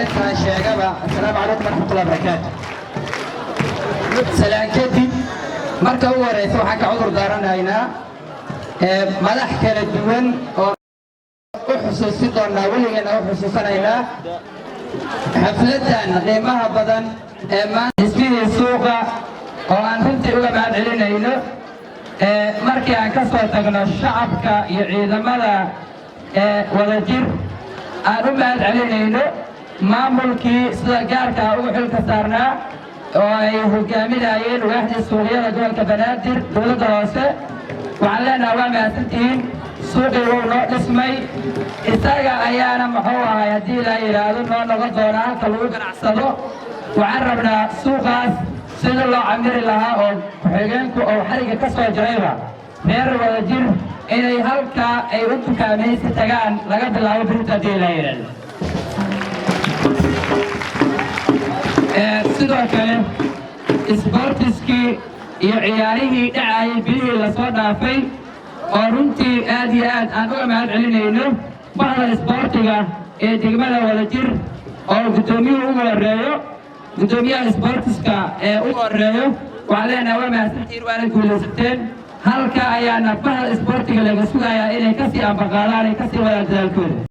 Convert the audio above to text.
كان شيغبا السلام عليكم ورحمه الله وبركاته سلام كدي marka ugu horeysa waxaan ka cudur daaranaynaa madax kala duwan oo u xusuusin doonaa weligeena u xusuusanaynaa xafladan qiimaha badan ee maanta isbihii suuqa oo aan runtii uga mahad celinayno markii aan ka soo tagno shacabka iyo ciidamada wadajir aan u mahad celinayno maamulkii sida gaarka ugu xilka saarnaa oo ay hogaaminayeen waaxda suuqyada gobolka Banaadir dowladda hoose waxaan leenahay waa mahadsantihiin suuqii uu noo dhismay isaga ayaana muxuu ahay haddii la yiraahdo noo noqon doona halka lagu ganacsado waxaan rabnaa suuqaas sida loo camiri lahaa oo ku-xigeenku oo xariga ka soo jirayba reer wadajir inay halka ay u dukaamaysi tagaan laga bilaabo birinta haddii la yiraahdo sidoo kale isboortiskii iyo ciyaarihii dhacayay bilihii la soo dhaafay oo runtii aad iyo aad aan uga mahad celinayno bahda isboortiga ee degmada wadajir oo gudoomiyuhu ugu horeeyo gudoomiyaha isboortiska ee ugu horeeyo waxaan leenahay waa mahadsantihiin waana guulaysateen halka ayaana bahda isboortiga laga sugayaa inay kasii ambaqaadaan ay kasii wadaan dadaalkooda